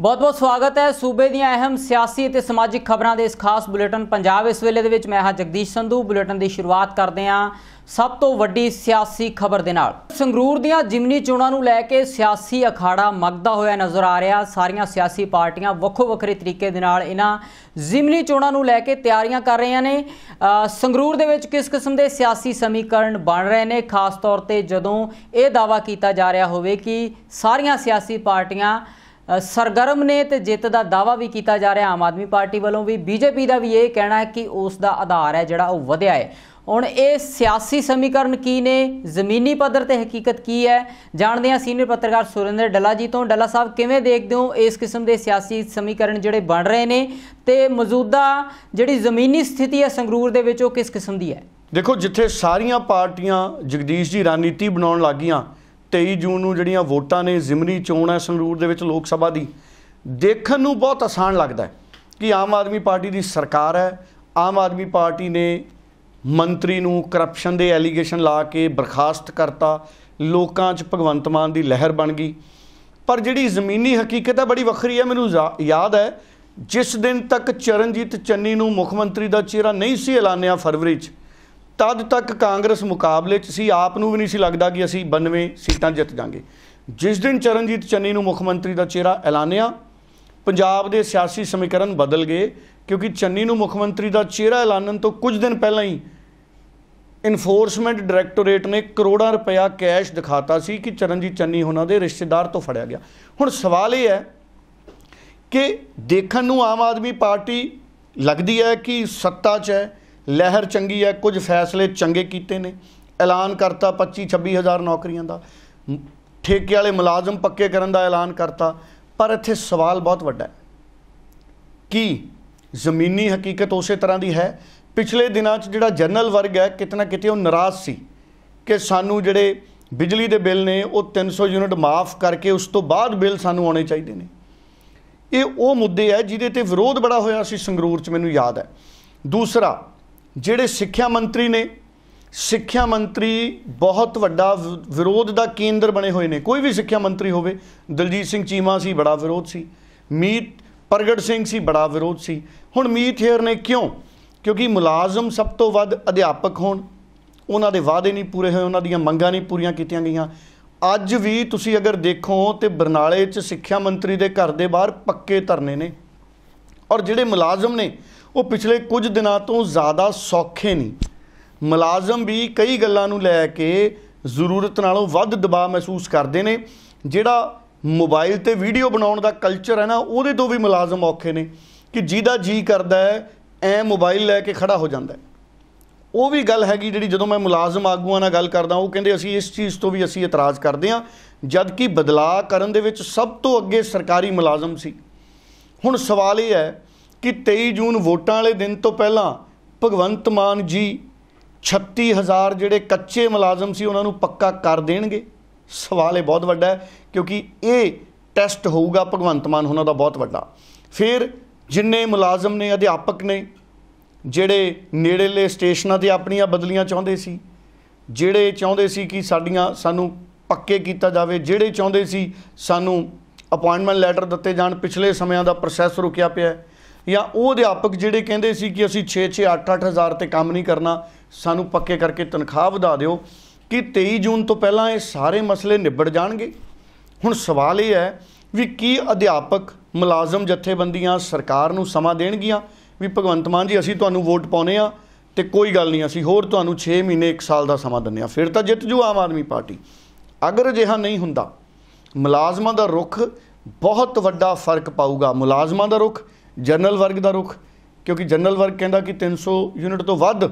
बहुत बहुत स्वागत है। सूबे दी अहम सियासी ते समाजिक खबरों के इस खास बुलेटिन पंजाब इस वेले दे विच मैं हाँ जगदीश संधू। बुलेटिन की शुरुआत करते हैं सब तो वड्डी सियासी खबर दे नाल। संगरूर दीआं जिमनी चोणां नूं लैके सियासी अखाड़ा मगदा होया नज़र आ रहा। सारियां सियासी पार्टियां वक्खो वक्खरे तरीके दे नाल इन्हां जिमनी चोणां नूं लैके तैयारियां कर रही ने। संगरूर दे विच किस किस्म के सियासी समीकरण बन रहे हैं, खास तौर पर जदों यह दावा किया जा रहा होवे कि सारियां सियासी पार्टियां सरगर्म ने तो जित का दावा भी किया जा रहा। आम आदमी पार्टी वालों भी, बीजेपी का भी ये कहना है कि उसका आधार है जिहड़ा वो वधिया है। हुण ये सियासी समीकरण की ने, जमीनी पद्धर ते हकीकत की है, जानते हैं सीनियर पत्रकार सुरेंद्र डल्ला जी तो। डल्ला साहब किवें देखते हो इस किस्म के सियासी समीकरण जिहड़े बन रहे हैं ते मौजूदा जिहड़ी जमीनी स्थिति है संगरूर दे विच वो किस किस्म की है? देखो, जिथे सारियां पार्टियां जगदीश जी रणनीति बनाउण लग गईयां, 23 जून नूं जिहड़ियां वोटां ने, जिमनी चोण है संगरूर दे विच लोक सभा की, देखण नूं बहुत आसान लगता है कि आम आदमी पार्टी की सरकार है। आम आदमी पार्टी ने मंत्री नूं करप्शन के एलीगेशन ला के बर्खास्त करता, लोकां च भगवंत मान की लहर बन गई। पर जिहड़ी ज़मीनी हकीकत है बड़ी वक्री है। मैनूं याद है जिस दिन तक चरणजीत चन्नी नूं मुख मंत्री का चेहरा नहीं सी ऐलानिया फरवरी च, तद तक कांग्रेस मुकाबले च सी। आप नूं भी नहीं सी लगदा कि असीं 92 सीटां जित जांगे। जिस दिन चरणजीत चन्नी नूं मुख मंत्री का चेहरा ऐलानिया, पंजाब के सियासी समीकरण बदल गए, क्योंकि चन्नी नूं मुख मंत्री का चेहरा ऐलानन तो कुछ दिन पहला ही इनफोर्समेंट डायरैक्टोरेट ने करोड़ों रुपया कैश दिखाता सी कि चरणजीत चन्नी उन्हां दे रिश्तेदार तो फड़िया गया। हुण सवाल यह है कि देखण नूं आम आदमी पार्टी लगदी है कि सत्ता च है, लहर चंगी है, कुछ फैसले चंगे कीते ने, ऐलान करता 25-26 हज़ार नौकरियां दा, ठेके वाले मुलाजम पक्के करन दा ऐलान करता। पर इत्थे सवाल बहुत वड्डा है कि ज़मीनी हकीकत उस तरह की है। पिछले दिनों जिहड़ा जनरल वर्ग है किते ना किते नाराज़ सी कि सानू जिहड़े बिजली के बिल ने वो 300 यूनिट माफ़ करके उस तो बाद बिल सानू आने चाहिए ने। ये वो मुद्दे है जिहदे ते विरोध बड़ा होया सी संगरूर च, मैनू याद है। दूसरा, जिहड़े सिक्ख्या मंत्री ने, सिक्ख्या मंत्री बहुत वड्डा विरोध का केंद्र बने हुए हैं। कोई भी सिक्ख्या मंत्री होवे, दलजीत सिंह चीमा सी बड़ा विरोध सी, मीत प्रगट सिंह सी बड़ा विरोध सी। हुण मीत हेयर ने क्यों? क्योंकि मुलाजम सब तो वध अध्यापक होण, उन्हां दे वादे नहीं पूरे होए, उन्हां दीयां मंगां नहीं पूरीआं कीतीआं गईआं। अज भी तुसीं अगर देखो तो बरनाले च सिक्ख्या मंत्री दे घर दे बाहर पक्के धरने ने, और जिहड़े मुलाजम ने वो पिछले कुछ दिनों तो ज़्यादा सौखे नहीं। मुलाजम भी कई गल्लां नूं लै के जरूरत नालों वध दबाव महसूस करते हैं। जिहड़ा मोबाइल ते वीडियो बनाउण दा कल्चर है ना, उहदे तो भी मुलाजम औखे ने कि जिहदा जी करदा है ऐ मोबाइल लैके खड़ा हो जाता है। वो भी गल हैगी जिहड़ी जदों मैं मुलाजम आगूआं नाल गल करदा, वो कहंदे असीं इस चीज़ तो भी असीं इतराज़ करते हैं, जबकि बदलाव करन दे विच सब तो अगे सरकारी मुलाजम सी। हुण सवाल ये है कि 23 जून वोटां वाले दिन तो पहला भगवंत मान जी 36,000 जिहड़े कच्चे मुलाजम सी उन्हां नूं पक्का कर देणगे? सवाल ये बहुत वड्डा है, क्योंकि ये टैसट होऊगा भगवंत मान उन्हां दा बहुत वड्डा। फिर जिन्ने मुलाजम ने, अध्यापक ने, जिहड़े नेड़ेले स्टेशनां ते अपनियां बदलियां चाहुंदे सी, जिहड़े चाहुंदे सी कि सानू पक्के कीता जावे, जिहड़े चाहुंदे सी सानू अपॉइंटमेंट लैटर दिते जाण, पिछले समयां दा प्रोसैस रुकिया पिया, या वो अध्यापक जिहड़े कहंदे सी कि असीं 6-6, 8-8 हज़ार ते काम नहीं करना, सानू पक्के करके तनख्वाह वधा दिओ, कि 23 जून तो पहलां ये सारे मसले निबड़ जाणगे। हुण सवाल ये है भी की अध्यापक, मुलाजम जथेबंदियां सरकार नूं समा देणगियां भी भगवंत मान जी असीं तुहानूं वोट पाउने आ ते कोई गल नहीं, असीं होर तुहानूं 6 महीने 1 साल का समा दिंदे आ, फिर तां जित जू आम आदमी पार्टी। अगर अजिहा नहीं हुंदा, मुलाजमां दा रुख बहुत वड्डा फर्क पाऊगा। मुलाजमां दा रुख, जनरल वर्ग का रुख, क्योंकि जनरल वर्ग कहता कि 300 यूनिट तो वध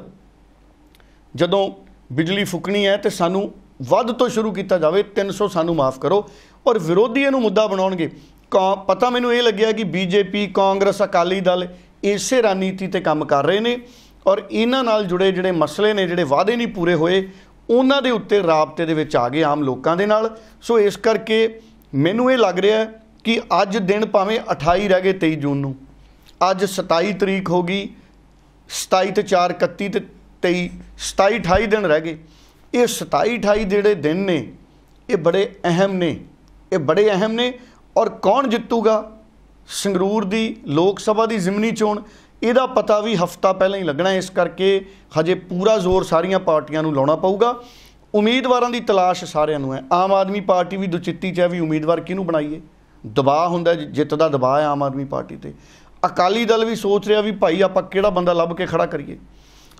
जदों बिजली फुकनी है तो सानू वध तो शुरू किया जाए, 300 सानू माफ़ करो। और विरोधी इहनूं मुद्दा बनाउणगे। पता मैनूं ये लग्या कि बीजेपी, कांग्रेस, अकाली दल इसे रणनीति ते काम कर रहे हैं, और इन्हां नाल जुड़े जिहड़े मसले ने, जिहड़े वादे नहीं पूरे होए, उन्हां दे उत्ते राबते दे विच आ गए आम लोकां दे नाल। सो इस करके मैनूं ये लग रहा है कि अज दिन भावें 28 रह गए 23 जून नूं, अज 27 तरीक हो गई, 27 ते 4 31 ते 23, 27-28 दिन रह गए। ये 27-28 जिहड़े दिन ने ये बड़े अहम ने, ये बड़े अहम ने। और कौन जितूगा ਸੰਗਰੂਰ ਦੀ ਲੋਕ ਸਭਾ ਦੀ ਜ਼ਿਮਨੀ ਚੋਣ ਇਹਦਾ ਪਤਾ ਵੀ ਹਫ਼ਤਾ ਪਹਿਲਾਂ ਹੀ ਲੱਗਣਾ, ਇਸ ਕਰਕੇ ਹਜੇ ਪੂਰਾ ਜ਼ੋਰ ਸਾਰੀਆਂ ਪਾਰਟੀਆਂ ਨੂੰ ਲਾਉਣਾ ਪਊਗਾ। ਉਮੀਦਵਾਰਾਂ ਦੀ ਤਲਾਸ਼ ਸਾਰਿਆਂ ਨੂੰ ਹੈ। ਆਮ ਆਦਮੀ ਪਾਰਟੀ ਵੀ ਦੁਚਿੱਤੀ 'ਚ ਹੈ ਵੀ ਉਮੀਦਵਾਰ ਕਿਹਨੂੰ ਬਣਾਈਏ, ਦਬਾਅ ਹੁੰਦਾ, ਜਿੱਤ ਦਾ ਦਬਾਅ ਹੈ ਆਮ ਆਦਮੀ ਪਾਰਟੀ ਤੇ। ਅਕਾਲੀ ਦਲ ਵੀ ਸੋਚ ਰਿਹਾ ਵੀ ਭਾਈ ਆਪਾਂ ਕਿਹੜਾ ਬੰਦਾ ਲੱਭ ਕੇ ਖੜਾ ਕਰੀਏ।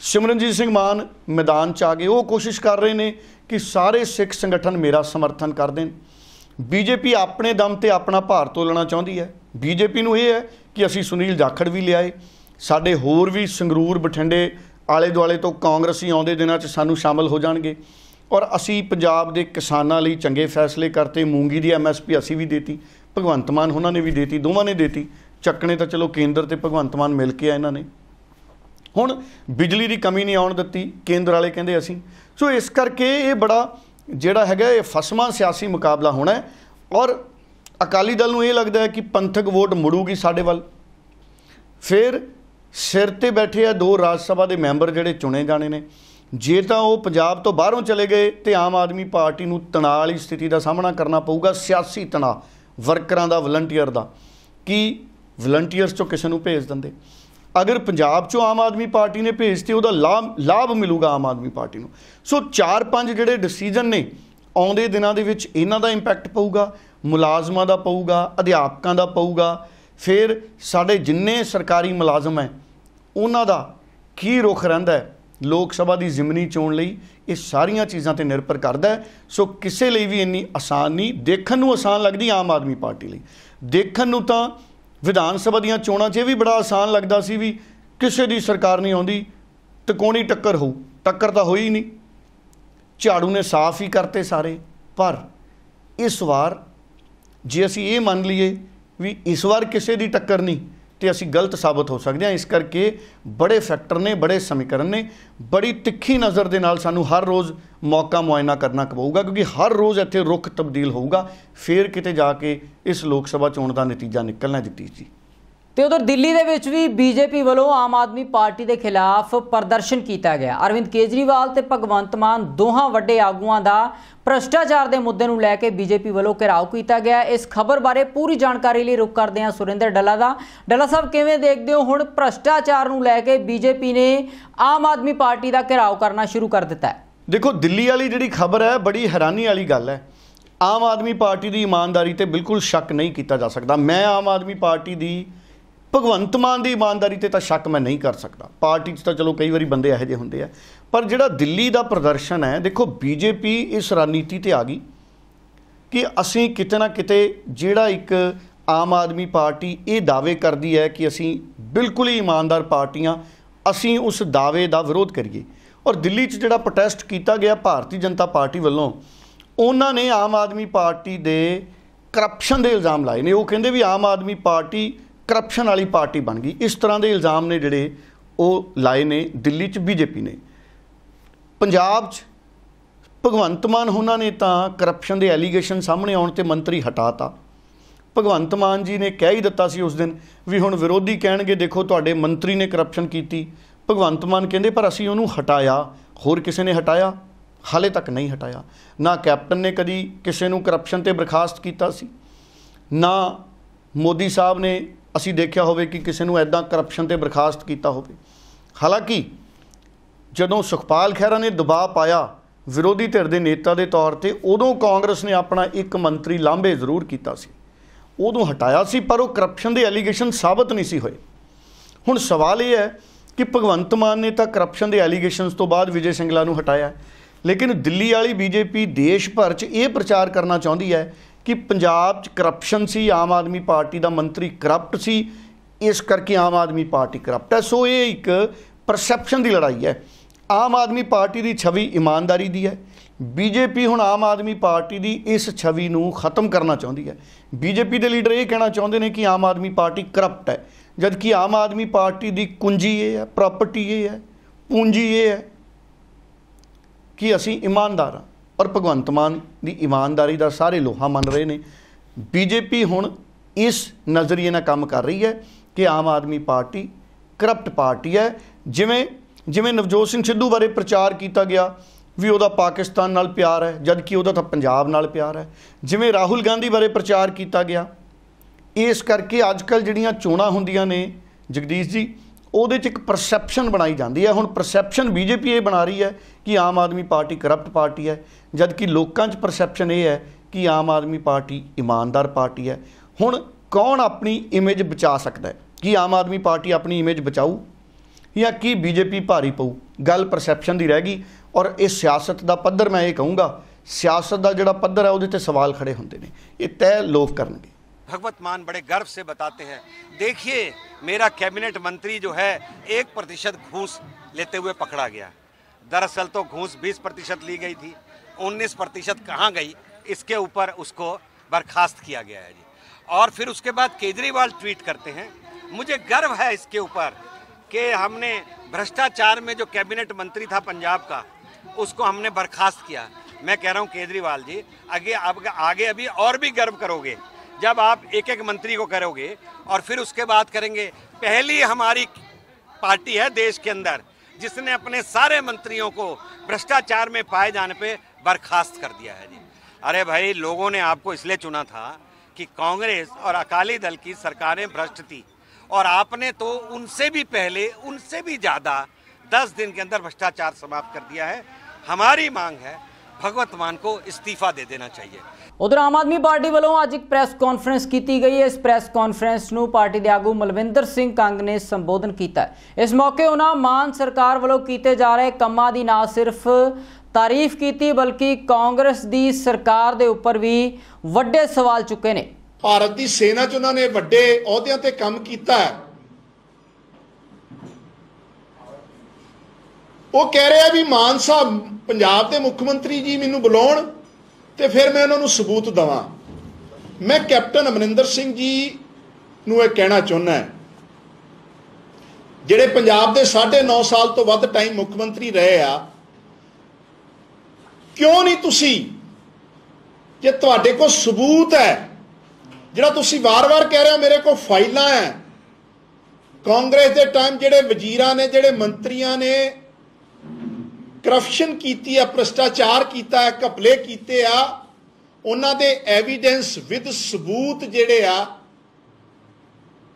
ਸਿਮਰਨਜੀਤ ਸਿੰਘ ਮਾਨ ਮੈਦਾਨ 'ਚ ਆ ਗਏ, ਉਹ ਕੋਸ਼ਿਸ਼ ਕਰ ਰਹੇ ਨੇ ਕਿ ਸਾਰੇ ਸਿੱਖ ਸੰਗਠਨ ਮੇਰਾ ਸਮਰਥਨ ਕਰ ਦੇਣ। ਬੀਜੇਪੀ ਆਪਣੇ ਦਮ ਤੇ ਆਪਣਾ ਭਾਰ ਤੋਲਣਾ ਚਾਹੁੰਦੀ ਹੈ। ਬੀਜੇਪੀ ਨੂੰ ਇਹ ਹੈ ਕਿ ਅਸੀਂ ਸੁਨੀਲ ਜਾਖੜ ਵੀ ਲਿਆਏ, ਸਾਡੇ ਹੋਰ ਵੀ ਸੰਗਰੂਰ ਬਠਿੰਡੇ ਆਲੇ ਦੁਆਲੇ ਤੋਂ ਕਾਂਗਰਸੀ ਆਉਂਦੇ ਦਿਨਾਂ 'ਚ ਸਾਨੂੰ ਸ਼ਾਮਲ ਹੋ ਜਾਣਗੇ, ਔਰ ਅਸੀਂ ਪੰਜਾਬ ਦੇ ਕਿਸਾਨਾਂ ਲਈ ਚੰਗੇ ਫੈਸਲੇ ਕਰਤੇ। ਮੂੰਗੀ ਦੀ MSP ਅਸੀਂ ਵੀ ਦੇਤੀ, ਭਗਵੰਤ ਮਾਨ ਉਹਨਾਂ ਨੇ ਵੀ ਦੇਤੀ, ਦੋਵਾਂ ਨੇ ਦੇਤੀ। ਚੱਕਣੇ ਤਾਂ ਚਲੋ ਕੇਂਦਰ ਤੇ ਭਗਵੰਤ ਮਾਨ ਮਿਲ ਕੇ ਆ ਇਹਨਾਂ ਨੇ। ਹੁਣ ਬਿਜਲੀ ਦੀ ਕਮੀ ਨਹੀਂ ਆਉਣ ਦਿੱਤੀ, ਕੇਂਦਰ ਵਾਲੇ ਕਹਿੰਦੇ ਅਸੀਂ। ਸੋ ਇਸ ਕਰਕੇ ਇਹ ਬੜਾ ਜਿਹੜਾ ਹੈਗਾ ਇਹ ਫਸਵਾਂ ਸਿਆਸੀ ਮੁਕਾਬਲਾ ਹੋਣਾ ਹੈ, ਔਰ ਅਕਾਲੀ ਦਲ ਨੂੰ ਇਹ ਲੱਗਦਾ ਹੈ ਕਿ ਪੰਥਕ ਵੋਟ ਮੁੜੂਗੀ ਸਾਡੇ ਵੱਲ। ਫਿਰ ਸਿਰ ਤੇ ਬੈਠੇ ਆ 2 ਰਾਜ ਸਭਾ ਦੇ ਮੈਂਬਰ ਜਿਹੜੇ ਚੁਣੇ ਜਾਣੇ ਨੇ, ਜੇ ਤਾਂ ਉਹ ਪੰਜਾਬ ਤੋਂ ਬਾਹਰੋਂ ਚਲੇ ਗਏ ਤੇ ਆਮ ਆਦਮੀ ਪਾਰਟੀ ਨੂੰ ਤਣਾਅ ਵਾਲੀ ਸਥਿਤੀ ਦਾ ਸਾਹਮਣਾ ਕਰਨਾ ਪਊਗਾ, ਸਿਆਸੀ ਤਣਾਅ, ਵਰਕਰਾਂ ਦਾ, ਵਲੰਟੀਅਰ ਦਾ, ਕਿ ਵਲੰਟੀਅਰਸ 'ਚੋਂ ਕਿਸੇ ਨੂੰ ਭੇਜ ਦਿੰਦੇ। ਅਗਰ ਪੰਜਾਬ 'ਚੋਂ ਆਮ ਆਦਮੀ ਪਾਰਟੀ ਨੇ ਭੇਜਤੇ ਉਹਦਾ ਲਾਭ ਮਿਲੂਗਾ ਆਮ ਆਦਮੀ ਪਾਰਟੀ ਨੂੰ। ਸੋ 4-5 ਜਿਹੜੇ ਡਿਸੀਜਨ ਨੇ ਆਉਂਦੇ ਦਿਨਾਂ ਦੇ ਵਿੱਚ ਇਹਨਾਂ ਦਾ ਇੰਪੈਕਟ ਪਊਗਾ, ਮੁਲਾਜ਼ਮਾਂ ਦਾ ਪਊਗਾ, ਅਧਿਆਪਕਾਂ ਦਾ ਪਊਗਾ, ਫਿਰ ਸਾਡੇ ਜਿੰਨੇ ਸਰਕਾਰੀ ਮੁਲਾਜ਼ਮ ਹੈ ਉਹਨਾਂ ਦਾ ਕੀ ਰੁਖ ਰਹਿੰਦਾ ਹੈ ਲੋਕ ਸਭਾ ਦੀ ਜ਼ਿਮਨੀ ਚੋਣ ਲਈ। ਇਹ ਸਾਰੀਆਂ ਚੀਜ਼ਾਂ ਤੇ ਨਿਰਭਰ ਕਰਦਾ ਹੈ। ਸੋ ਕਿਸੇ ਲਈ ਵੀ ਇੰਨੀ ਆਸਾਨ ਨਹੀਂ, ਦੇਖਣ ਨੂੰ ਆਸਾਨ ਲੱਗਦੀ ਆਮ ਆਦਮੀ ਪਾਰਟੀ ਲਈ। ਦੇਖਣ ਨੂੰ ਤਾਂ ਵਿਧਾਨ ਸਭਾ ਦੀਆਂ ਚੋਣਾਂ 'ਚ ਇਹ ਵੀ ਬੜਾ ਆਸਾਨ ਲੱਗਦਾ ਸੀ ਵੀ ਕਿਸੇ ਦੀ ਸਰਕਾਰ ਨਹੀਂ ਆਉਂਦੀ, ਤਿਕੋਣੀ ਟੱਕਰ ਹੋਊ, ਟੱਕਰ ਤਾਂ ਹੋਈ ਨਹੀਂ, ਝਾੜੂ ਨੇ ਸਾਫ਼ ਹੀ ਕਰਤੇ ਸਾਰੇ। ਪਰ ਇਸ ਵਾਰ ਜੇ ਅਸੀਂ ਇਹ ਮੰਨ ਲਈਏ ਵੀ ਇਸ ਵਾਰ ਕਿਸੇ ਦੀ ਟੱਕਰ ਨਹੀਂ ਤੇ ਅਸੀਂ ਗਲਤ ਸਾਬਤ ਹੋ ਸਕਦੇ ਹਾਂ। ਇਸ ਕਰਕੇ ਬੜੇ ਫੈਕਟਰ ਨੇ, ਬੜੇ ਸਮੀਕਰਨ ਨੇ, ਬੜੀ ਤਿੱਖੀ ਨਜ਼ਰ ਦੇ ਨਾਲ ਸਾਨੂੰ ਹਰ ਰੋਜ਼ ਮੌਕਾ ਮੁਆਇਨਾ ਕਰਨਾ ਪਊਗਾ, ਕਿਉਂਕਿ ਹਰ ਰੋਜ਼ ਇੱਥੇ ਰੁਖ ਤਬਦੀਲ ਹੋਊਗਾ, ਫਿਰ ਕਿਤੇ ਜਾ ਕੇ ਇਸ ਲੋਕ ਸਭਾ ਚੋਣ ਦਾ ਨਤੀਜਾ ਨਿਕਲਣਾ ਜਗਦੀਸ਼ ਜੀ। ਤੇ ਉਧਰ ਦਿੱਲੀ ਦੇ ਵਿੱਚ ਵੀ ਬੀਜੇਪੀ ਵੱਲੋਂ ਆਮ ਆਦਮੀ ਪਾਰਟੀ ਦੇ ਖਿਲਾਫ ਪ੍ਰਦਰਸ਼ਨ ਕੀਤਾ ਗਿਆ। ਅਰਵਿੰਦ ਕੇਜਰੀਵਾਲ ਤੇ ਭਗਵੰਤ ਮਾਨ ਦੋਹਾਂ ਵੱਡੇ ਆਗੂਆਂ ਦਾ ਭ੍ਰਿਸ਼ਟਾਚਾਰ ਦੇ ਮੁੱਦੇ ਨੂੰ ਲੈ ਕੇ ਬੀਜੇਪੀ ਵੱਲੋਂ ਘਿਰਾਓ ਕੀਤਾ ਗਿਆ। ਇਸ ਖਬਰ ਬਾਰੇ ਪੂਰੀ ਜਾਣਕਾਰੀ ਲਈ ਰੁਕ ਕਰਦੇ ਹਾਂ ਸੁਰਿੰਦਰ ਡੱਲਾ ਦਾ। ਡੱਲਾ ਸਾਹਿਬ, ਕਿਵੇਂ ਦੇਖਦੇ ਹੋ ਹੁਣ ਭ੍ਰਿਸ਼ਟਾਚਾਰ ਨੂੰ ਲੈ ਕੇ ਬੀਜੇਪੀ ਨੇ ਆਮ ਆਦਮੀ ਪਾਰਟੀ ਦਾ ਘਿਰਾਓ ਕਰਨਾ ਸ਼ੁਰੂ ਕਰ ਦਿੱਤਾ ਹੈ? ਦੇਖੋ, ਦਿੱਲੀ ਵਾਲੀ ਜਿਹੜੀ ਖਬਰ ਹੈ ਬੜੀ ਹੈਰਾਨੀ ਵਾਲੀ ਗੱਲ ਹੈ। ਆਮ ਆਦਮੀ ਪਾਰਟੀ ਦੀ ਇਮਾਨਦਾਰੀ ਤੇ ਬਿਲਕੁਲ ਸ਼ੱਕ ਨਹੀਂ ਕੀਤਾ ਜਾ ਸਕਦਾ। ਮੈਂ ਆਮ ਆਦਮੀ ਪਾਰਟੀ ਦੀ, ਭਗਵੰਤ ਮਾਨ ਦੀ ਇਮਾਨਦਾਰੀ ਤੇ ਤਾਂ ਸ਼ੱਕ ਮੈਂ ਨਹੀਂ ਕਰ ਸਕਦਾ। ਪਾਰਟੀ 'ਚ ਤਾਂ ਚਲੋ ਕਈ ਵਾਰੀ ਬੰਦੇ ਇਹੋ ਜਿਹੇ ਹੁੰਦੇ ਆ, ਪਰ ਜਿਹੜਾ ਦਿੱਲੀ ਦਾ ਪ੍ਰਦਰਸ਼ਨ ਹੈ, ਦੇਖੋ ਬੀਜੇਪੀ ਇਸ ਰਣਨੀਤੀ ਤੇ ਆ ਗਈ ਕਿ ਅਸੀਂ ਕਿਤੇ ਨਾ ਕਿਤੇ ਜਿਹੜਾ ਇੱਕ ਆਮ ਆਦਮੀ ਪਾਰਟੀ ਇਹ ਦਾਅਵੇ ਕਰਦੀ ਹੈ ਕਿ ਅਸੀਂ ਬਿਲਕੁਲ ਹੀ ਇਮਾਨਦਾਰ ਪਾਰਟੀਆਂ, ਅਸੀਂ ਉਸ ਦਾਅਵੇ ਦਾ ਵਿਰੋਧ ਕਰੀਏ। ਔਰ ਦਿੱਲੀ 'ਚ ਜਿਹੜਾ ਪ੍ਰੋਟੈਸਟ ਕੀਤਾ ਗਿਆ ਭਾਰਤੀ ਜਨਤਾ ਪਾਰਟੀ ਵੱਲੋਂ, ਉਹਨਾਂ ਨੇ ਆਮ ਆਦਮੀ ਪਾਰਟੀ ਦੇ ਕਰਪਸ਼ਨ ਦੇ ਇਲਜ਼ਾਮ ਲਾਏ ਨੇ। ਉਹ ਕਹਿੰਦੇ ਵੀ ਆਮ ਆਦਮੀ ਪਾਰਟੀ ਕਰਪਸ਼ਨ ਵਾਲੀ ਪਾਰਟੀ ਬਣ ਗਈ। ਇਸ ਤਰ੍ਹਾਂ ਦੇ ਇਲਜ਼ਾਮ ਨੇ ਜਿਹੜੇ ਉਹ ਲਾਏ ਨੇ ਦਿੱਲੀ 'ਚ ਬੀਜੇਪੀ ਨੇ। ਪੰਜਾਬ 'ਚ ਭਗਵੰਤ ਮਾਨ ਉਹਨਾਂ ਨੇ ਤਾਂ ਕਰਪਸ਼ਨ ਦੇ ਐਲੀਗੇਸ਼ਨ ਸਾਹਮਣੇ ਆਉਣ ਤੇ ਮੰਤਰੀ ਹਟਾਤਾ। ਭਗਵੰਤ ਮਾਨ ਜੀ ਨੇ ਕਹਿ ਹੀ ਦਿੱਤਾ ਸੀ ਉਸ ਦਿਨ ਵੀ ਹੁਣ ਵਿਰੋਧੀ ਕਹਿਣਗੇ ਦੇਖੋ ਤੁਹਾਡੇ ਮੰਤਰੀ ਨੇ ਕਰਪਸ਼ਨ ਕੀਤੀ। ਭਗਵੰਤ ਮਾਨ ਕਹਿੰਦੇ ਪਰ ਅਸੀਂ ਉਹਨੂੰ ਹਟਾਇਆ, ਹੋਰ ਕਿਸੇ ਨੇ ਹਟਾਇਆ? ਹਾਲੇ ਤੱਕ ਨਹੀਂ ਹਟਾਇਆ। ਨਾ ਕੈਪਟਨ ਨੇ ਕਦੀ ਕਿਸੇ ਨੂੰ ਕਰਪਸ਼ਨ ਤੇ ਬਰਖਾਸਤ ਕੀਤਾ ਸੀ, ਨਾ ਮੋਦੀ ਸਾਹਿਬ ਨੇ ਅਸੀਂ ਦੇਖਿਆ ਹੋਵੇ ਕਿ ਕਿਸੇ ਨੂੰ ਐਦਾਂ ਕਰਪਸ਼ਨ ਤੇ ਬਰਖਾਸਤ ਕੀਤਾ ਹੋਵੇ। ਹਾਲਾਂਕਿ ਜਦੋਂ ਸੁਖਪਾਲ ਖਹਿਰਾ ਨੇ ਦਬਾਅ ਪਾਇਆ ਵਿਰੋਧੀ ਧਿਰ ਦੇ ਨੇਤਾ ਦੇ ਤੌਰ ਤੇ, ਉਦੋਂ ਕਾਂਗਰਸ ਨੇ ਆਪਣਾ ਇੱਕ ਮੰਤਰੀ ਲਾਂਭੇ ਜ਼ਰੂਰ ਕੀਤਾ ਸੀ, ਉਦੋਂ ਹਟਾਇਆ ਸੀ, ਪਰ ਉਹ ਕਰਪਸ਼ਨ ਦੇ ਐਲੀਗੇਸ਼ਨ ਸਾਬਤ ਨਹੀਂ ਸੀ ਹੋਏ। ਹੁਣ ਸਵਾਲ ਇਹ ਹੈ ਕਿ ਭਗਵੰਤ ਮਾਨ ਨੇ ਤਾਂ ਕਰਪਸ਼ਨ ਦੇ ਐਲੀਗੇਸ਼ਨਸ ਤੋਂ ਬਾਅਦ ਵਿਜੇ ਸਿੰਗਲਾ ਨੂੰ ਹਟਾਇਆ, ਲੇਕਿਨ ਦਿੱਲੀ ਵਾਲੀ ਬੀਜੇਪੀ ਦੇਸ਼ ਭਰ 'ਚ ਇਹ ਪ੍ਰਚਾਰ ਕਰਨਾ ਚਾਹੁੰਦੀ ਹੈ ਕਿ ਪੰਜਾਬ 'ਚ ਕਰਪਸ਼ਨ ਸੀ, ਆਮ ਆਦਮੀ ਪਾਰਟੀ ਦਾ ਮੰਤਰੀ ਕਰਪਟ ਸੀ, ਇਸ ਕਰਕੇ ਆਮ ਆਦਮੀ ਪਾਰਟੀ ਕਰਪਟ ਹੈ। ਸੋ ਇਹ ਇੱਕ ਪਰਸੈਪਸ਼ਨ ਦੀ ਲੜਾਈ ਹੈ। ਆਮ ਆਦਮੀ ਪਾਰਟੀ ਦੀ ਛਵੀ ਇਮਾਨਦਾਰੀ ਦੀ ਹੈ। ਬੀਜੇਪੀ ਹੁਣ ਆਮ ਆਦਮੀ ਪਾਰਟੀ ਦੀ ਇਸ ਛਵੀ ਨੂੰ ਖਤਮ ਕਰਨਾ ਚਾਹੁੰਦੀ ਹੈ। ਬੀਜੇਪੀ ਦੇ ਲੀਡਰ ਇਹ ਕਹਿਣਾ ਚਾਹੁੰਦੇ ਨੇ ਕਿ ਆਮ ਆਦਮੀ ਪਾਰਟੀ ਕਰਪਟ ਹੈ, ਜਦਕਿ ਆਮ ਆਦਮੀ ਪਾਰਟੀ ਦੀ ਕੁੰਜੀ ਇਹ ਹੈ, ਪ੍ਰਾਪਰਟੀ ਇਹ ਹੈ, ਪੂੰਜੀ ਇਹ ਹੈ ਕਿ ਅਸੀਂ ਇਮਾਨਦਾਰ ਹਾਂ। ਔਰ ਭਗਵੰਤ ਮਾਨ ਦੀ ਇਮਾਨਦਾਰੀ ਦਾ ਸਾਰੇ ਲੋਹਾ ਮੰਨ ਰਹੇ ਨੇ। ਬੀਜੇਪੀ ਹੁਣ ਇਸ ਨਜ਼ਰੀਏ ਨਾਲ ਕੰਮ ਕਰ ਰਹੀ ਹੈ ਕਿ Aam Aadmi party corrupt party ਹੈ। ਜਿਵੇਂ ਨਵਜੋਤ ਸਿੰਘ ਸਿੱਧੂ ਬਾਰੇ ਪ੍ਰਚਾਰ ਕੀਤਾ ਗਿਆ ਵੀ ਉਹਦਾ ਪਾਕਿਸਤਾਨ ਨਾਲ ਪਿਆਰ ਹੈ, ਜਦਕਿ ਉਹਦਾ ਤਾਂ ਪੰਜਾਬ ਨਾਲ ਪਿਆਰ ਹੈ। ਜਿਵੇਂ ਰਾਹੁਲ ਗਾਂਧੀ ਬਾਰੇ ਪ੍ਰਚਾਰ ਕੀਤਾ ਗਿਆ, इस करके अजकल जिहड़ियां चोणां हुंदियां ने जगदीश जी, ਉਹਦੇ 'ਚ ਇੱਕ परसैप्शन बनाई जाती है। हुण परसैप्शन बीजेपी ये बना रही है कि आम आदमी पार्टी करप्ट पार्टी है, जबकि लोगों 'च परसैप्शन ये है कि आम आदमी पार्टी ईमानदार पार्टी है। हुण कौन अपनी इमेज बचा सकता है? कि आम आदमी पार्टी अपनी इमेज बचाऊ या कि बीजेपी भारी पऊ? गल परसैप्शन की रह गई। और इस सियासत का पद्धर मैं ये कहूँगा, सियासत का जिहड़ा पद्धर है उहदे ते सवाल खड़े होंदे ने, ये तय लोग करनगे। भगवत मान बड़े गर्व से बताते हैं, देखिए मेरा कैबिनेट मंत्री जो है 1% घूस लेते हुए पकड़ा गया। दरअसल तो घूस 20% ली गई थी, 19% कहाँ गई, इसके ऊपर उसको बर्खास्त किया गया है जी। और फिर उसके बाद केजरीवाल ट्वीट करते हैं, मुझे गर्व है इसके ऊपर कि हमने भ्रष्टाचार में जो कैबिनेट मंत्री था पंजाब का, उसको हमने बर्खास्त किया। मैं कह रहा हूँ केजरीवाल जी, आगे अभी और भी गर्व करोगे जब आप एक एक मंत्री को करोगे और फिर उसके बाद करेंगे। पहली हमारी पार्टी है देश के अंदर जिसने अपने सारे मंत्रियों को भ्रष्टाचार में पाए जाने पे बर्खास्त कर दिया है जी। अरे भाई, लोगों ने आपको इसलिए चुना था कि कांग्रेस और अकाली दल की सरकारें भ्रष्ट थी, और आपने तो उनसे भी पहले, उनसे भी ज़्यादा 10 दिन के अंदर भ्रष्टाचार समाप्त कर दिया है। हमारी मांग है भगवत मान को इस्तीफा दे देना चाहिए। उधर आम आदमी पार्टी वालों अज एक प्रैस कॉन्फ्रेंस की गई है। इस प्रैस कॉन्फ्रेंस नूं पार्टी के आगू मलविंदर सिंह कंग ने संबोधन किया। इस मौके उन्होंने मान सरकार वालों किए जा रहे कामां दी ना सिर्फ तारीफ की बल्कि कांग्रेस की सरकार के उपर भी वड्डे सवाल चुके ने। भारत की सेना च उन्होंने वड्डे अहुदियां ते काम किया है। वो कह रहे हैं भी मान साहब पंजाब के मुख्यमंत्री जी मैनू बुलाउण ते फिर मैं उन्होंने सबूत देवां। मैं कैप्टन अमरिंदर सिंह जी नूं यह कहना चाहुंदा है, जिहड़े पंजाब के 9.5 साल तो वध टाइम मुख्यमंत्री रहे आ, क्यों नहीं तुसी, जे तुहाडे कोल सबूत है, जिहड़ा तुसी वार-वार कह रहे हो मेरे को फाइलां है, कांग्रेस के टाइम जिहड़े वजीरां ने, जिहड़े मंत्रियां ने करप्शन की है, भ्रष्टाचार किया है, घपले किए आ, उन्हां दे एविडेंस विद सबूत जिहड़े आ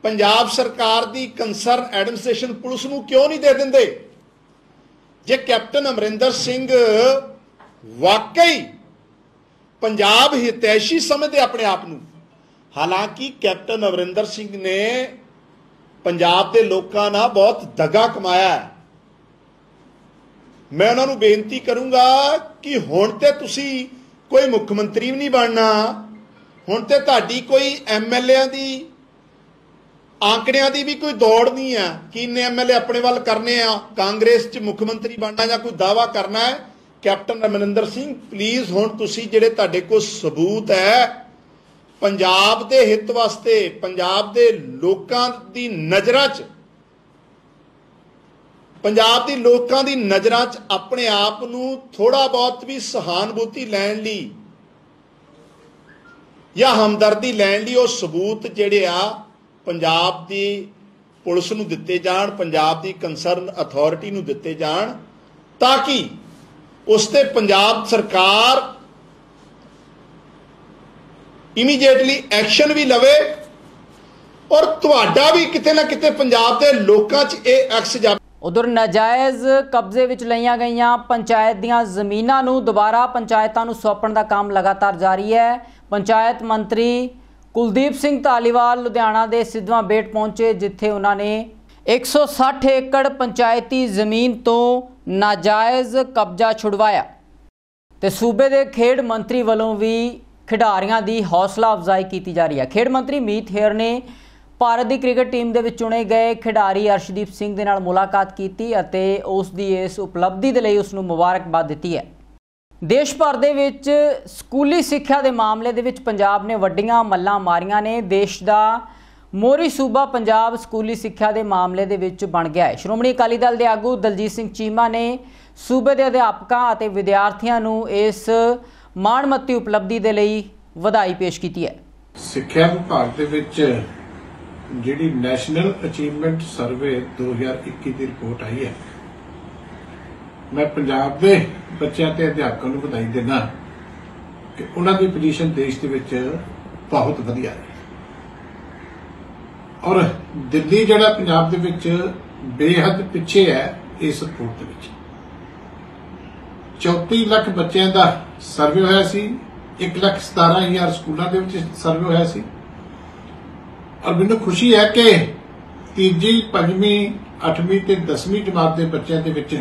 पंजाब सरकार दी कंसर्न एडमिनिस्ट्रेशन पुलिस नूं क्यों नहीं दे दिंदे? जे कैप्टन अमरिंदर सिंह वाकई पंजाब हितैषी समझदे अपने आप नूं, हालांकि कैप्टन अमरिंदर सिंह ने पंजाब के लोगों नाल बहुत दगा कमाया है। मैं उन्होंने बेनती करूंगा कि हुण ते तुसी कोई मुख्यमंत्री भी नहीं बनना, हुण ते तुहाडी कोई MLA दी आंकड़ियां दी भी कोई दौड़ नहीं है कि इन्ने MLA अपने वाल करने आ, कांग्रेस च मुख्यमंत्री बनना या कोई दावा करना है। कैप्टन अमरिंदर सिंह प्लीज़ हुण तुसी जिहड़े तुहाडे कोल सबूत है पंजाब दे हित वास्ते, पंजाब दे लोकां दी नज़रां च, पंजाब दी लोकां दी नज़रां च अपने आप नूं थोड़ा बहुत भी सहानुभूति लैण लई या हमदर्दी लैण लई वो सबूत जिहड़े आ पंजाब दी पुलिस नूं दित्ते जाण, पंजाब दी कंसर्न अथॉरिटी नूं दित्ते जाण, ताकि उस ते पंजाब सरकार इमीडिएटली एक्शन भी लवे और तुहाडा भी किते ना किते पंजाब दे लोकां च इह एक्स जावे। उधर नाजायज़ कब्जे विच लईआं गईआं पंचायत दीआं ज़मीनां नूं दोबारा पंचायतां नूं सौंपण दा काम लगातार जारी है। पंचायत मंत्री कुलदीप सिंह धालीवाल लुधियाना के सिद्धवां बेट पहुंचे, जिथे उन्होंने 160 एकड़ पंचायती जमीन तो नाजायज़ कब्जा छुड़वाया। तो सूबे के खेड मंत्री वालों भी खिडारियों की हौसला अफजाई की जा रही है। खेड मंत्री मीत हेयर ने भारत की क्रिकेट टीम के चुने गए खिडारी अर्शदीप सिंह के नाल मुलाकात की, उसकी इस उपलब्धि के लिए उसनूं मुबारकबाद दी है। देश भर दे विच स्कूली सिक्ख्या के मामले दे विच पंजाब ने वड्डियां मल्लां मारियां ने। देश का मोहरी सूबा पंजाब स्कूली सिक्ख्या के मामले दे विच बन गया है। श्रोमणी अकाली दल के आगू दलजीत सिंह चीमा ने सूबे के अध्यापकों और विद्यार्थियों नूं इस माणमत्ती उपलब्धि के लिए वधाई पेश की है। सिक्ख्या विभाग दे विच जिहड़ी नैशनल अचीवमेंट सर्वे 2021 की रिपोर्ट आई है, मैं पंजाब के बच्चों ते अध्यापकों को बधाई देना कि उन्हों की पोजीशन देश के विच बहुत वधिया है। ਔਰ ਦਿੱਲੀ ਜਿਹੜਾ ਪੰਜਾਬ ਦੇ ਵਿੱਚ ਬੇਹੱਦ ਪਿੱਛੇ ਹੈ ਇਸ ਰਿਪੋਰਟ ਦੇ ਵਿੱਚ। 34 ਲੱਖ ਬੱਚਿਆਂ ਦਾ ਸਰਵੇ ਹੋਇਆ ਸੀ, 1,17,000 ਸਕੂਲਾਂ ਦੇ ਵਿੱਚ ਸਰਵੇ ਹੋਇਆ ਸੀ। ਔਰ ਮੈਨੂੰ ਖੁਸ਼ੀ ਹੈ ਕਿ 3, 5ਵੀਂ, 8ਵੀਂ ਤੇ 10ਵੀਂ ਜਮਾਤ ਦੇ ਬੱਚਿਆਂ ਦੇ ਵਿੱਚ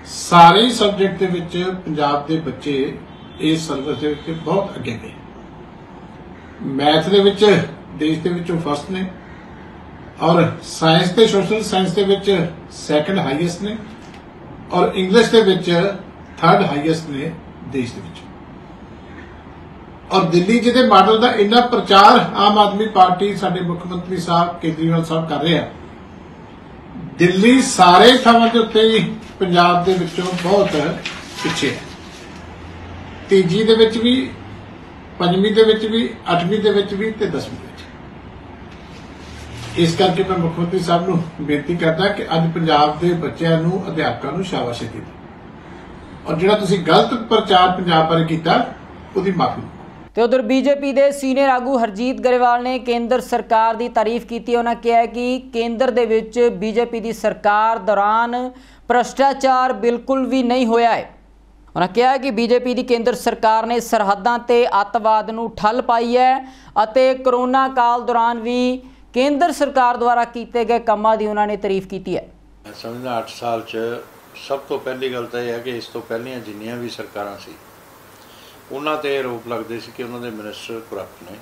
ਸਾਰੇ ਸਬਜੈਕਟ ਦੇ ਵਿੱਚ ਪੰਜਾਬ ਦੇ ਬੱਚੇ ਇਸ ਸਰਵੇ ਦੇ ਵਿੱਚ ਬਹੁਤ ਅੱਗੇ ਨੇ। ਮੈਥ ਦੇ ਵਿੱਚ ਦੇਸ਼ ਦੇ ਵਿੱਚੋਂ ਫਸਟ ਨੇ, ਔਰ ਸਾਇੰਸ ਤੇ ਸੋਸ਼ਲ ਸਾਇੰਸ ਦੇ ਵਿੱਚ ਸੈਕੰਡ ਹਾਈਐਸਟ ਨੇ, ਔਰ ਇੰਗਲਿਸ਼ ਦੇ ਵਿੱਚ ਥਰਡ ਹਾਈਐਸਟ ਨੇ ਦੇਸ਼ ਦੇ ਵਿੱਚ। ਔਰ ਦਿੱਲੀ ਜਿਹਦੇ ਮਾਡਲ ਦਾ ਇੰਨਾ ਪ੍ਰਚਾਰ ਆਮ ਆਦਮੀ ਪਾਰਟੀ, ਸਾਡੇ ਮੁੱਖ ਮੰਤਰੀ ਸਾਹਿਬ ਕੇਜਰੀਵਾਲ ਸਾਹਿਬ ਕਰ ਰਹੇ ਆ, ਦਿੱਲੀ ਸਾਰੇ ਥਾਵਾਂ ਦੇ ਉੱਤੇ ਹੀ ਪੰਜਾਬ ਦੇ ਵਿੱਚੋਂ ਬਹੁਤ ਪਿੱਛੇ ਹੈ। ਤੀਜੀ ਦੇ ਵਿੱਚ ਵੀ, 5ਵੀਂ ਦੇ ਵਿੱਚ ਵੀ, 8ਵੀਂ ਦੇ ਵਿੱਚ ਵੀ ਤੇ 10ਵੀਂ ਦੇ ਵਿੱਚ। ਇਸ ਕਰਕੇ ਮੈਂ ਮੁੱਖ ਮੰਤਰੀ ਸਾਹਿਬ ਨੂੰ ਬੇਨਤੀ ਕਰਦਾ ਕਿ ਅੱਜ ਪੰਜਾਬ ਦੇ ਬੱਚਿਆਂ ਨੂੰ, ਅਧਿਆਪਕਾਂ ਨੂੰ ਸ਼ਾਬਾਸ਼ੀ ਦਿਓ, ਔਰ ਜਿਹੜਾ ਤੁਸੀਂ ਗਲਤ ਪ੍ਰਚਾਰ ਪੰਜਾਬ ਬਾਰੇ ਕੀਤਾ ਉਹਦੀ ਮਾਫੀ। ਤੇ ਉਧਰ ਬੀਜੇਪੀ ਦੇ ਸੀਨੀਅਰ ਆਗੂ ਹਰਜੀਤ ਗਰੇਵਾਲ ਨੇ ਕੇਂਦਰ ਸਰਕਾਰ ਦੀ ਤਾਰੀਫ ਕੀਤੀ। ਉਹਨਾਂ ਕਿਹਾ ਕਿ ਕੇਂਦਰ ਦੇ ਵਿੱਚ ਬੀਜੇਪੀ ਦੀ ਸਰਕਾਰ ਦੌਰਾਨ ਭ੍ਰਸ਼ਟਾਚਾਰ ਬਿਲਕੁਲ ਵੀ ਨਹੀਂ ਹੋਇਆ ਹੈ। ਉਹਨਾਂ ਕਿਹਾ ਕਿ ਬੀਜੇਪੀ ਦੀ ਕੇਂਦਰ ਸਰਕਾਰ ਨੇ ਸਰਹੱਦਾਂ ਤੇ ਅੱਤਵਾਦ ਨੂੰ ਠੱਲ ਪਾਈ ਹੈ ਅਤੇ ਕਰੋਨਾ ਕਾਲ ਦੌਰਾਨ ਵੀ ਕੇਂਦਰ ਸਰਕਾਰ ਦੁਆਰਾ ਕੀਤੇ ਗਏ ਕੰਮਾਂ ਦੀ ਉਹਨਾਂ ਨੇ ਤਾਰੀਫ ਕੀਤੀ ਹੈ। ਸਮਝਦਾ 8 ਸਾਲ 'ਚ ਸਭ ਤੋਂ ਪਹਿਲੀ ਗੱਲ ਤਾਂ ਇਹ ਹੈ ਕਿ ਇਸ ਤੋਂ ਪਹਿਲੀਆਂ ਜਿੰਨੀਆਂ ਵੀ ਸਰਕਾਰਾਂ ਸੀ ਉਹਨਾਂ 'ਤੇ ਆਰੋਪ ਲੱਗਦੇ ਸੀ ਕਿ ਉਹਨਾਂ ਦੇ ਮਿਨਿਸਟਰ ਕਰਪਟ ਨੇ,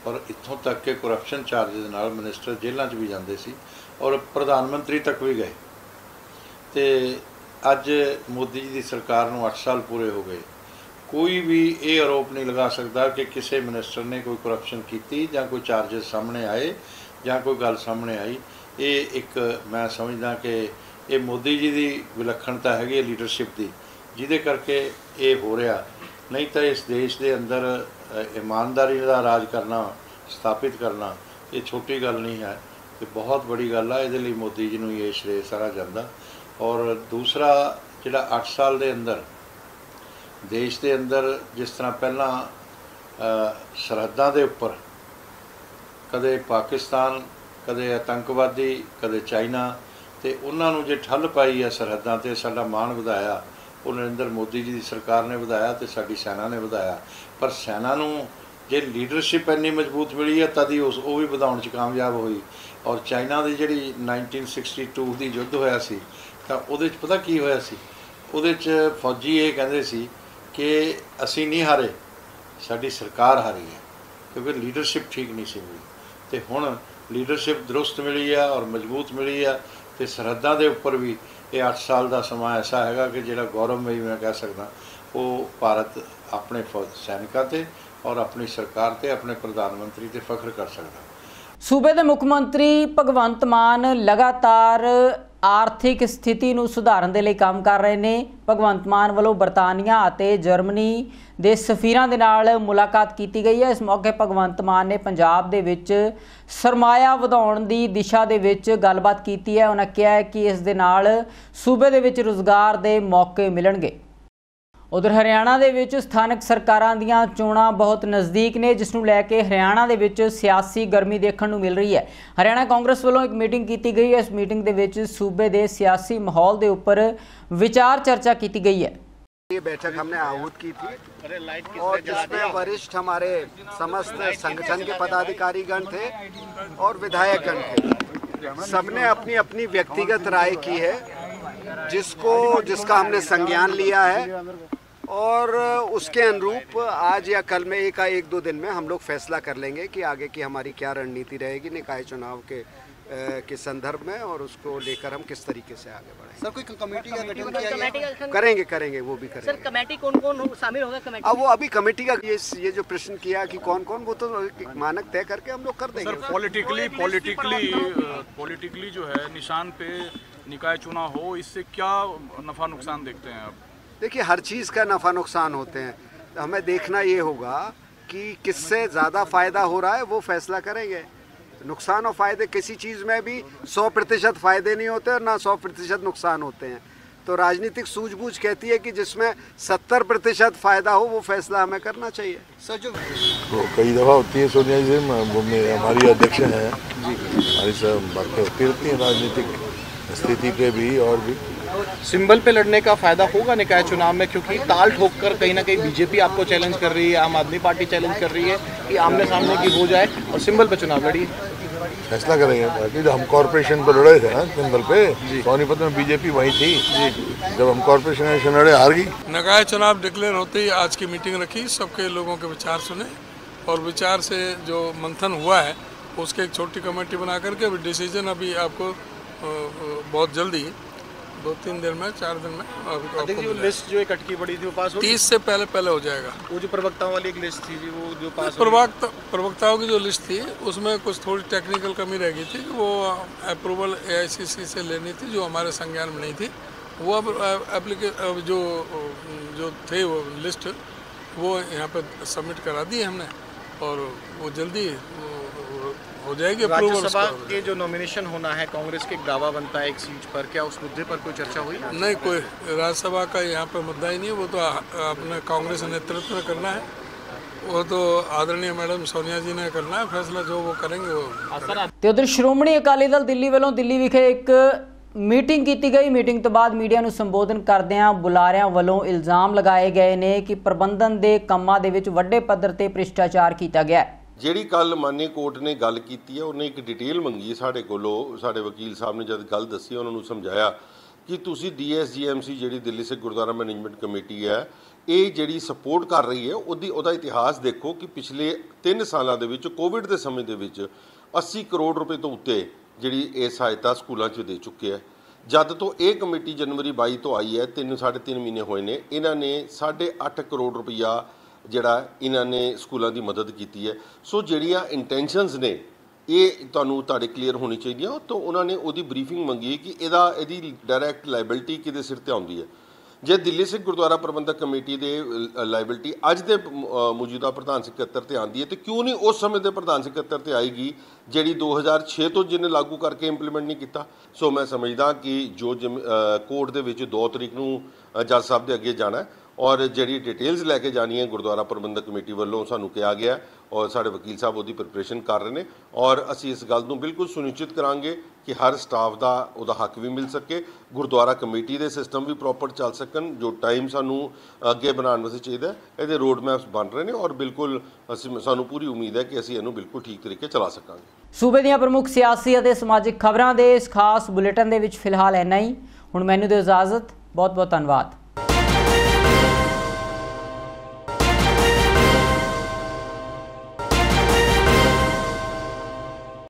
ਔਰ ਇੱਥੋਂ ਤੱਕ ਕਿ ਕਰਪਸ਼ਨ ਚਾਰਜ ਦੇ ਨਾਲ ਮਿਨਿਸਟਰ ਜੇਲ੍ਹਾਂ 'ਚ ਵੀ ਜਾਂਦੇ ਸੀ ਔਰ ਪ੍ਰਧਾਨ ਮੰਤਰੀ ਤੱਕ ਵੀ ਗਏ। ਤੇ ਅੱਜ ਮੋਦੀ ਜੀ ਦੀ ਸਰਕਾਰ ਨੂੰ 8 ਸਾਲ ਪੂਰੇ ਹੋ ਗਏ, ਕੋਈ ਵੀ ਇਹ ਆਰੋਪ ਨਹੀਂ ਲਗਾ ਸਕਦਾ ਕਿ ਕਿਸੇ ਮਿਨਿਸਟਰ ਨੇ ਕੋਈ ਕਰਪਸ਼ਨ ਕੀਤੀ ਜਾਂ ਕੋਈ ਚਾਰਜਸ ਸਾਹਮਣੇ ਆਏ ਜਾਂ ਕੋਈ ਗੱਲ ਸਾਹਮਣੇ ਆਈ। ਇਹ ਇੱਕ ਮੈਂ ਸਮਝਦਾ ਕਿ ਇਹ ਮੋਦੀ ਜੀ ਦੀ ਵਿਲੱਖਣਤਾ ਹੈਗੀ ਲੀਡਰਸ਼ਿਪ ਦੀ, ਜਿਹਦੇ ਕਰਕੇ ਇਹ ਹੋ ਰਿਹਾ। ਨਹੀਂ ਤਾਂ ਇਸ ਦੇਸ਼ ਦੇ ਅੰਦਰ ਇਮਾਨਦਾਰੀ ਦਾ ਰਾਜ ਕਰਨਾ, ਸਥਾਪਿਤ ਕਰਨਾ ਇਹ ਛੋਟੀ ਗੱਲ ਨਹੀਂ ਹੈ, ਇਹ ਬਹੁਤ ਬੜੀ ਗੱਲ ਆ। ਇਹਦੇ ਲਈ ਮੋਦੀ ਜੀ ਨੂੰ ਇਹ ਸ਼੍ਰੇਅ ਸਾਰਾ ਜਾਂਦਾ। ਔਰ ਦੂਸਰਾ ਜਿਹੜਾ 8 ਸਾਲ ਦੇ ਅੰਦਰ ਦੇਸ਼ ਦੇ ਅੰਦਰ ਜਿਸ ਤਰ੍ਹਾਂ ਪਹਿਲਾਂ ਸਰਹੱਦਾਂ ਦੇ ਉੱਪਰ ਕਦੇ ਪਾਕਿਸਤਾਨ, ਕਦੇ ਆਤੰਕਵਾਦੀ, ਕਦੇ ਚਾਈਨਾ, ਤੇ ਉਹਨਾਂ ਨੂੰ ਜੇ ਠੱਲ ਪਾਈ ਆ ਸਰਹੱਦਾਂ 'ਤੇ, ਸਾਡਾ ਮਾਣ ਵਧਾਇਆ ਉਹ ਨਰਿੰਦਰ ਮੋਦੀ ਜੀ ਦੀ ਸਰਕਾਰ ਨੇ ਵਧਾਇਆ ਤੇ ਸਾਡੀ ਸੈਨਾ ਨੇ ਵਧਾਇਆ। ਪਰ ਸੈਨਾ ਨੂੰ ਜੇ ਲੀਡਰਸ਼ਿਪ ਇੰਨੀ ਮਜ਼ਬੂਤ ਮਿਲੀ ਹੈ ਤਦ ਹੀ ਉਹ ਵੀ ਵਧਾਉਣ 'ਚ ਕਾਮਯਾਬ ਹੋਈ। ਔਰ ਚਾਈਨਾ ਦੀ ਜਿਹੜੀ 1962 ਦੀ ਯੁੱਧ ਹੋਇਆ ਸੀ ਤਾਂ ਉਹਦੇ 'ਚ ਪਤਾ ਕੀ ਹੋਇਆ ਸੀ, ਉਹਦੇ 'ਚ ਫੌਜੀ ਇਹ ਕਹਿੰਦੇ ਸੀ ਕਿ ਅਸੀਂ ਨਹੀਂ ਹਾਰੇ, ਸਾਡੀ ਸਰਕਾਰ ਹਾਰੀ ਹੈ, ਕਿਉਂਕਿ ਲੀਡਰਸ਼ਿਪ ਠੀਕ ਨਹੀਂ ਸੀ ਮਿਲੀ। ਤੇ ਹੁਣ ਲੀਡਰਸ਼ਿਪ ਦਰੁਸਤ ਮਿਲੀ ਆ ਔਰ ਮਜ਼ਬੂਤ ਮਿਲੀ ਆ। ਤੇ ਸਰਹੱਦਾਂ ਦੇ ਉੱਪਰ ਵੀ ਇਹ 8 ਸਾਲ ਦਾ ਸਮਾਂ ਐਸਾ ਹੈਗਾ ਕਿ ਜਿਹੜਾ ਗੌਰਵਮਈ ਮੈਂ ਕਹਿ ਸਕਦਾ, ਉਹ ਭਾਰਤ ਆਪਣੇ ਸੈਨਿਕਾਂ 'ਤੇ ਔਰ ਆਪਣੀ ਸਰਕਾਰ 'ਤੇ, ਆਪਣੇ ਪ੍ਰਧਾਨ ਮੰਤਰੀ 'ਤੇ ਫਖਰ ਕਰ ਸਕਦਾ। ਸੂਬੇ ਦੇ ਮੁੱਖ ਮੰਤਰੀ ਭਗਵੰਤ ਮਾਨ ਲਗਾਤਾਰ ਆਰਥਿਕ ਸਥਿਤੀ ਨੂੰ ਸੁਧਾਰਨ ਦੇ ਲਈ ਕੰਮ ਕਰ ਰਹੇ ਨੇ। ਭਗਵੰਤ ਮਾਨ ਵੱਲੋਂ ਬਰਤਾਨੀਆ ਅਤੇ ਜਰਮਨੀ ਦੇ ਸਫੀਰਾਂ ਦੇ ਨਾਲ ਮੁਲਾਕਾਤ ਕੀਤੀ ਗਈ ਹੈ। ਇਸ ਮੌਕੇ ਭਗਵੰਤ ਮਾਨ ਨੇ ਪੰਜਾਬ ਦੇ ਵਿੱਚ ਸਰਮਾਇਆ ਵਧਾਉਣ ਦੀ ਦਿਸ਼ਾ ਦੇ ਵਿੱਚ ਗੱਲਬਾਤ ਕੀਤੀ ਹੈ। ਉਹਨਾਂ ਕਿਹਾ ਹੈ ਕਿ ਇਸ ਦੇ ਨਾਲ ਸੂਬੇ ਦੇ ਵਿੱਚ ਰੁਜ਼ਗਾਰ ਦੇ ਮੌਕੇ ਮਿਲਣਗੇ। ਉਧਰ ਹਰਿਆਣਾ ਦੇ ਵਿੱਚ ਸਥਾਨਕ ਸਰਕਾਰਾਂ ਦੀਆਂ ਚੋਣਾਂ ਬਹੁਤ ਨਜ਼ਦੀਕ ਨੇ, ਜਿਸ ਨੂੰ ਲੈ ਕੇ ਹਰਿਆਣਾ ਦੇ ਵਿੱਚ ਸਿਆਸੀ ਗਰਮੀ ਦੇਖਣ ਨੂੰ ਮਿਲ ਰਹੀ ਹੈ। ਹਰਿਆਣਾ ਕਾਂਗਰਸ ਵੱਲੋਂ ਇੱਕ ਮੀਟਿੰਗ ਕੀਤੀ ਗਈ ਹੈ। ਇਸ ਮੀਟਿੰਗ ਦੇ ਵਿੱਚ ਸੂਬੇ ਦੇ ਸਿਆਸੀ ਮਾਹੌਲ ਦੇ ਉੱਪਰ ਵਿਚਾਰ ਚर्चा ਕੀਤੀ गई है। ये बैठक हमने आहूत की थी और जिसमें वरिष्ठ हमारे समस्त संगठन के पदाधिकारीगण थे और विधायकगण थे। सबने अपनी अपनी व्यक्तिगत राय की है, जिसका हमने संज्ञान लिया है और उसके अनुरूप आज या कल में एक दो दिन में हम लोग फैसला कर लेंगे कि आगे की हमारी क्या रणनीति रहेगी निकाय चुनाव के संदर्भ में, और उसको लेकर हम किस तरीके से आगे बढ़ें। सर, कोई कमेटी का गठन किया गया? करेंगे वो भी करेंगे। सर, कमेटी कौन शामिल होगा कमेटी? अब वो अभी कमेटी का ये जो प्रश्न किया कि कौन वो तो मानक तय करके हम लोग कर देंगे। सर, पॉलिटिकली जो है निशान पे निकाय चुनाव हो, इससे क्या नफा नुकसान देखते हैं आप? देखिए, हर चीज़ का नफा नुकसान होते हैं, तो हमें देखना ये होगा कि किससे ज़्यादा फायदा हो रहा है, वो फैसला करेंगे। नुकसान और फायदे किसी चीज़ में भी 100% फायदे नहीं होते और ना 100% नुकसान होते हैं। तो राजनीतिक सूझबूझ कहती है कि जिसमें 70% फायदा हो वो फैसला हमें करना चाहिए। सर, जो तो कई दफ़ा होती है सोनिया जी से, हमारी अध्यक्ष हैं हमारी सब बातें होती रहती हैं राजनीतिक स्थिति पे भी और भी। सिंबल पे लड़ने का फायदा होगा निकाय चुनाव में, क्योंकि ताल ठोककर कहीं ना कहीं बीजेपी आपको चैलेंज कर रही है, आम आदमी पार्टी चैलेंज कर रही है कि आमने सामने की हो जाए और सिंबल पे चुनाव लड़िए। फैसला करेंगे पार्टी। हम कॉर्पोरेशन पर लड़े थे ना सिंबल पे, सोनीपत में बीजेपी वही थी, जब हम कॉर्पोरेशन इलेक्शन लड़े हार गई। निकाय चुनाव डिक्लेयर होते ही आज की मीटिंग रखी, सबके लोगों के विचार सुने और विचार से जो मंथन हुआ है उसके एक छोटी कमेटी बना करके अभी डिसीजन अभी आपको बहुत जल्दी 2-3 दिन में 4 दिन में देखिए, वो लिस्ट जो एक अटकी पड़ी थी वो पास हो 30 से पहले हो जाएगा। वो जो प्रवक्ताओं वाली एक लिस्ट थी जी, वो जो पास प्रवक्ताओं की जो लिस्ट थी उसमें कुछ थोड़ी टेक्निकल कमी रह गई थी, वो अप्रूवल AICC से लेनी थी जो हमारे संज्ञान में नहीं थी। वो अब जो थे वो लिस्ट वो यहाँ पर सबमिट करा दी हमने और वो जल्दी हो जाएगी। राज्यसभा के जो नॉमिनेशन होना है, कांग्रेस के दावा बनता है एक सीट पर, क्या उस मुद्दे पर कोई चर्चा हुई? नहीं, कोई राज्यसभा का यहाँ पर मुद्दा ही नहीं है, वो तो अपने कांग्रेस नेतृत्व में करना है, वो तो आदरणीय मैडम सोनिया जी ने करना है फैसला, जो वो करेंगे वो। ਤੇ ਉਧਰ ਸ਼੍ਰੋਮਣੀ ਅਕਾਲੀ ਦਲ ਦਿੱਲੀ ਵੱਲੋਂ ਦਿੱਲੀ ਵਿਖੇ ਇੱਕ ਮੀਟਿੰਗ ਕੀਤੀ ਗਈ। ਮੀਟਿੰਗ ਤੋਂ ਬਾਅਦ ਮੀਡੀਆ ਨੂੰ ਸੰਬੋਧਨ ਕਰਦਿਆਂ ਬੁਲਾਰਿਆਂ ਵੱਲੋਂ ਇਲਜ਼ਾਮ ਲਗਾਏ ਗਏ ਨੇ ਕਿ ਪ੍ਰਬੰਧਨ ਦੇ ਕੰਮਾਂ ਦੇ ਵਿੱਚ ਵੱਡੇ ਪੱਧਰ ਤੇ ਭ੍ਰਿਸ਼ਟਾਚਾਰ ਕੀਤਾ ਗਿਆ ਹੈ। ਜਿਹੜੀ ਕੱਲ ਮਾਨਯ ਕੋਰਟ ਨੇ ਗੱਲ ਕੀਤੀ ਹੈ, ਉਹਨੇ ਇੱਕ ਡਿਟੇਲ ਮੰਗੀ ਸਾਡੇ ਕੋਲੋਂ। ਸਾਡੇ ਵਕੀਲ ਸਾਹਿਬ ਨੇ ਜਦ ਗੱਲ ਦੱਸੀ, ਉਹਨਾਂ ਨੂੰ ਸਮਝਾਇਆ ਕਿ ਤੁਸੀਂ DSGMC ਜਿਹੜੀ ਦਿੱਲੀ ਸਿੱਖ ਗੁਰਦੁਆਰਾ ਮੈਨੇਜਮੈਂਟ ਕਮੇਟੀ ਹੈ, ਇਹ ਜਿਹੜੀ ਸਪੋਰਟ ਕਰ ਰਹੀ ਹੈ, ਉਹਦਾ ਇਤਿਹਾਸ ਦੇਖੋ ਕਿ ਪਿਛਲੇ 3 ਸਾਲਾਂ ਦੇ ਵਿੱਚ ਕੋਵਿਡ ਦੇ ਸਮੇਂ ਦੇ ਵਿੱਚ 80 ਕਰੋੜ ਰੁਪਏ ਤੋਂ ਉੱਤੇ ਜਿਹੜੀ ਇਹ ਸਹਾਇਤਾ ਸਕੂਲਾਂ 'ਚ ਦੇ ਚੁੱਕੇ ਹੈ। ਜਦ ਤੋਂ ਇਹ ਕਮੇਟੀ ਜਨਵਰੀ 22 ਤੋਂ ਆਈ ਹੈ, 3.5 ਮਹੀਨੇ ਹੋਏ ਨੇ, ਇਹਨਾਂ ਨੇ 8.5 ਕਰੋੜ ਰੁਪਈਆ ਜਿਹੜਾ ਇਹਨਾਂ ਨੇ ਸਕੂਲਾਂ ਦੀ ਮਦਦ ਕੀਤੀ ਹੈ। ਸੋ ਜਿਹੜੀਆਂ ਇੰਟੈਂਸ਼ਨਸ ਨੇ ਇਹ ਤੁਹਾਡੇ ਕਲੀਅਰ ਹੋਣੀ ਚਾਹੀਦੀਆਂ। ਤਾਂ ਉਹਨਾਂ ਨੇ ਉਹਦੀ ਬਰੀਫਿੰਗ ਮੰਗੀ ਕਿ ਇਹਦੀ ਡਾਇਰੈਕਟ ਲਾਇਬਿਲਿਟੀ ਕਿਹਦੇ ਸਿਰ ਤੇ ਆਉਂਦੀ ਹੈ। ਜੇ ਦਿੱਲੀ ਸਿੱਖ ਗੁਰਦੁਆਰਾ ਪ੍ਰਬੰਧਕ ਕਮੇਟੀ ਦੇ ਲਾਇਬਿਲਿਟੀ ਅੱਜ ਦੇ ਮੌਜੂਦਾ ਪ੍ਰਧਾਨ ਸਕੱਤਰ ਤੇ ਆਉਂਦੀ ਹੈ, ਤੇ ਕਿਉਂ ਨਹੀਂ ਉਸ ਸਮੇਂ ਦੇ ਪ੍ਰਧਾਨ ਸਕੱਤਰ ਤੇ ਆਏਗੀ ਜਿਹੜੀ 2006 ਤੋਂ ਜਿਹਨੇ ਲਾਗੂ ਕਰਕੇ ਇੰਪਲੀਮੈਂਟ ਨਹੀਂ ਕੀਤਾ। ਸੋ ਮੈਂ ਸਮਝਦਾ ਕਿ ਜੋ ਕੋਰਟ ਦੇ ਵਿੱਚ 2 ਤਰੀਕ ਨੂੰ ਜੱਜ ਸਾਹਿਬ ਦੇ ਅੱਗੇ ਜਾਣਾ ਔਰ ਜਿਹੜੀ ਡਿਟੇਲਸ ਲੈ ਕੇ ਜਾਣੀ ਹੈ ਗੁਰਦੁਆਰਾ ਪ੍ਰਬੰਧਕ ਕਮੇਟੀ ਵੱਲੋਂ ਸਾਨੂੰ ਕਿਹਾ ਗਿਆ ਔਰ ਸਾਡੇ ਵਕੀਲ ਸਾਹਿਬ ਉਹਦੀ ਪ੍ਰਿਪਰੇਸ਼ਨ ਕਰ ਰਹੇ ਨੇ ਔਰ ਅਸੀਂ ਇਸ ਗੱਲ ਨੂੰ ਬਿਲਕੁਲ ਸੁਨਿਸ਼ਚਿਤ ਕਰਾਂਗੇ ਕਿ ਹਰ ਸਟਾਫ ਦਾ ਉਹਦਾ ਹੱਕ ਵੀ ਮਿਲ ਸਕੇ, ਗੁਰਦੁਆਰਾ ਕਮੇਟੀ ਦੇ ਸਿਸਟਮ ਵੀ ਪ੍ਰੋਪਰ ਚੱਲ ਸਕਣ। ਜੋ ਟਾਈਮ ਸਾਨੂੰ ਅੱਗੇ ਬਣਾਉਣ ਵਾਸਤੇ ਚਾਹੀਦਾ, ਇਹਦੇ ਰੋਡ ਮੈਪਸ ਬਣ ਰਹੇ ਨੇ ਔਰ ਬਿਲਕੁਲ ਸਾਨੂੰ ਪੂਰੀ ਉਮੀਦ ਹੈ ਕਿ ਅਸੀਂ ਇਹਨੂੰ ਬਿਲਕੁਲ ਠੀਕ ਤਰੀਕੇ ਚਲਾ ਸਕਾਂਗੇ। ਸੂਬੇ ਦੀਆਂ ਪ੍ਰਮੁੱਖ ਸਿਆਸੀ ਅਤੇ ਸਮਾਜਿਕ ਖਬਰਾਂ ਦੇ ਇਸ ਖਾਸ ਬੁਲੇਟਿਨ ਦੇ ਵਿੱਚ ਫਿਲਹਾਲ ਇੰਨਾ ਹੀ। ਹੁਣ ਮੈਨੂੰ ਦਿਓ ਇਜਾਜ਼ਤ। ਬਹੁਤ ਬਹੁਤ ਧੰਨਵਾਦ।